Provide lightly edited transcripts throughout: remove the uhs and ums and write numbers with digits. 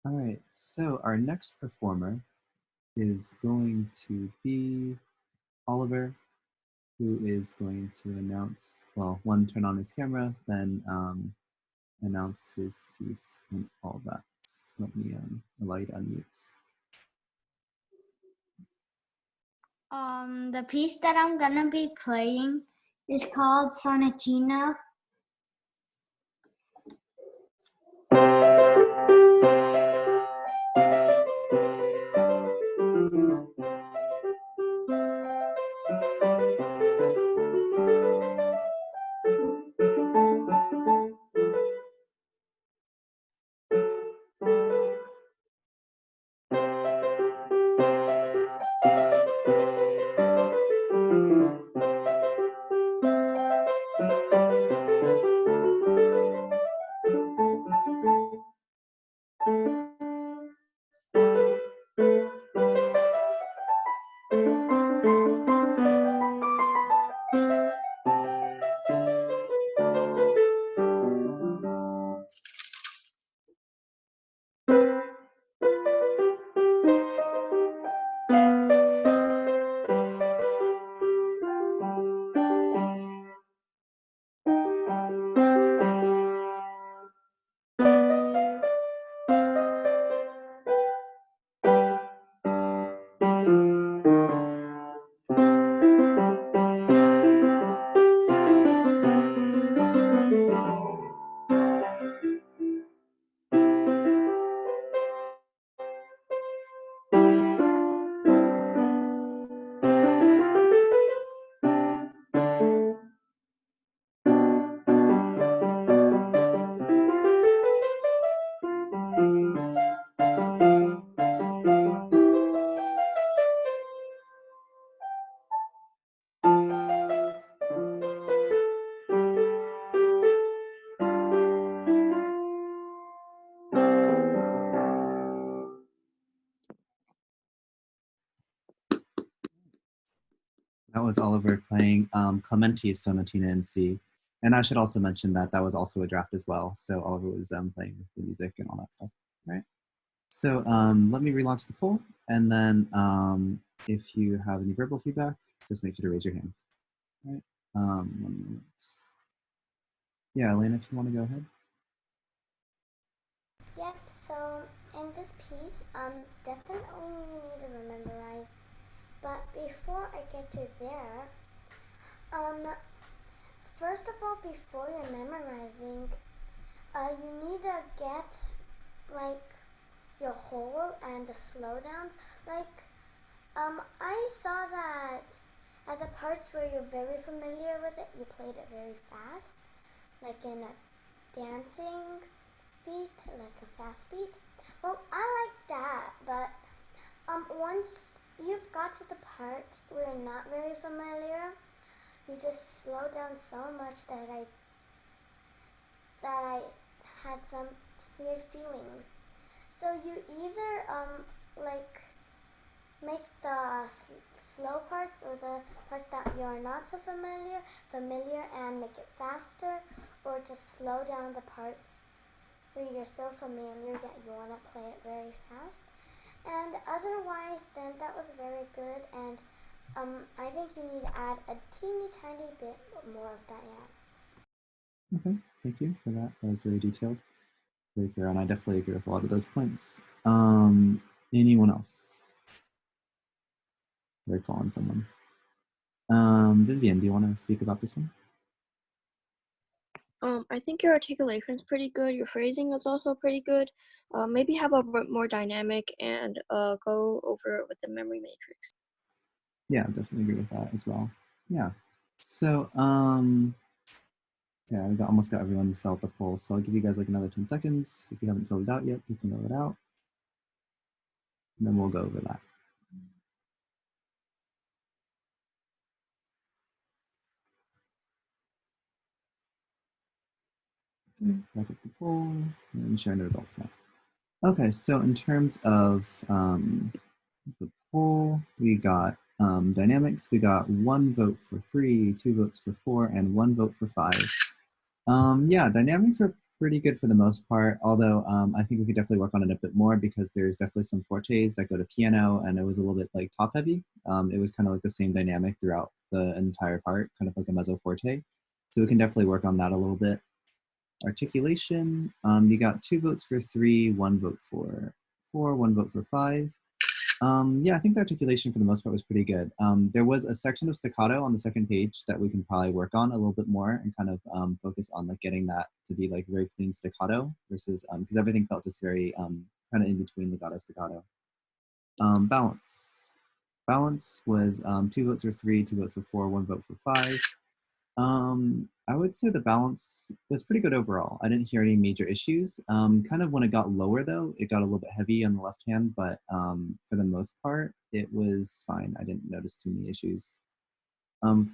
All right, so our next performer is going to be Oliver, who is going to announce, well, one, turn on his camera, then announce his piece and all that. Let me allow you to unmute. The piece that I'm gonna be playing is called Sonatina. That was Oliver playing Clementi's Sonatina in C. And I should also mention that that was also a draft as well. So Oliver was playing the music and all that stuff, right? So let me relaunch the poll. And then if you have any verbal feedback, just make sure to raise your hand. All right. 1 minute. Yeah, Elena, if you want to go ahead. Yep, so in this piece, definitely you need to memorize. But before I get to there, first of all, before you're memorizing, you need to get like your whole and the slowdowns. Like, I saw that at the parts where you're very familiar with it, you played it very fast, like in a dancing beat, like a fast beat. Well, I like that, but once you've got to the part where you're not very familiar, you just slow down so much that I had some weird feelings. So you either like make the slow parts or the parts that you're not so familiar and make it faster, or just slow down the parts where you're so familiar that you want to play it very fast. And otherwise, then that was very good, and I think you need to add a teeny tiny bit more of dynamics. Okay, thank you for that. That was very detailed, very thorough, and I definitely agree with a lot of those points. Anyone else? They're calling someone. Vivian, do you want to speak about this one? I think your articulation is pretty good. Your phrasing is also pretty good. Maybe have a bit more dynamic and go over it with the memory matrix. Yeah, definitely agree with that as well. Yeah. So, yeah, we almost got everyone filled the poll. So I'll give you guys like another 10 seconds. If you haven't filled it out yet, you can fill it out. And then we'll go over that. Back up the poll and sharing the results now. Okay, so in terms of the poll, we got dynamics. We got 1 vote for 3, 2 votes for 4, and 1 vote for 5. Yeah, dynamics are pretty good for the most part, although I think we could definitely work on it a bit more because there's definitely some fortes that go to piano, and it was a little bit like top heavy. It was kind of like the same dynamic throughout the entire part, kind of like a mezzo forte. So we can definitely work on that a little bit. Articulation, you got 2 votes for 3, 1 vote for 4, 1 vote for 5. Yeah, I think the articulation for the most part was pretty good. There was a section of staccato on the second page that we can probably work on a little bit more and kind of focus on like getting that to be like very clean staccato versus because everything felt just very kind of in between legato staccato. Balance. Balance was 2 votes for 3, 2 votes for 4, 1 vote for 5. I would say the balance was pretty good overall. I didn't hear any major issues. Kind of when it got lower though, it got a little bit heavy on the left hand, but for the most part, it was fine. I didn't notice too many issues.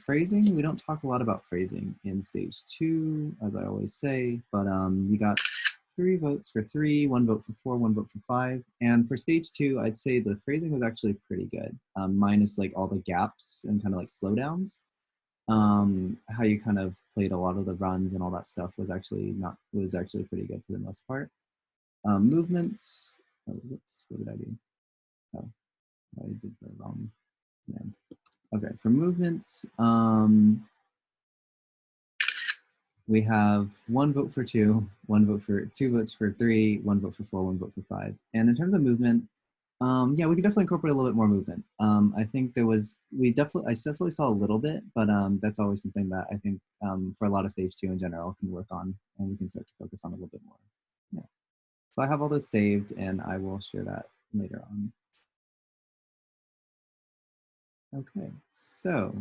Phrasing, we don't talk a lot about phrasing in stage 2, as I always say, but you got 3 votes for 3, 1 vote for 4, 1 vote for 5. And for stage 2, I'd say the phrasing was actually pretty good, minus like all the gaps and kind of like slowdowns. How you kind of played a lot of the runs and all that stuff was actually pretty good for the most part. Movements. Oh, whoops! What did I do? Oh, I did the wrong command. Okay, for movements, we have 1 vote for 2, 1 vote for 2 votes for 3, 1 vote for 4, 1 vote for 5. And in terms of movement, yeah, we could definitely incorporate a little bit more movement. I think I definitely saw a little bit, but that's always something that I think for a lot of stage 2 in general can work on, and we can start to focus on a little bit more. Yeah. So I have all those saved, and I will share that later on. Okay, so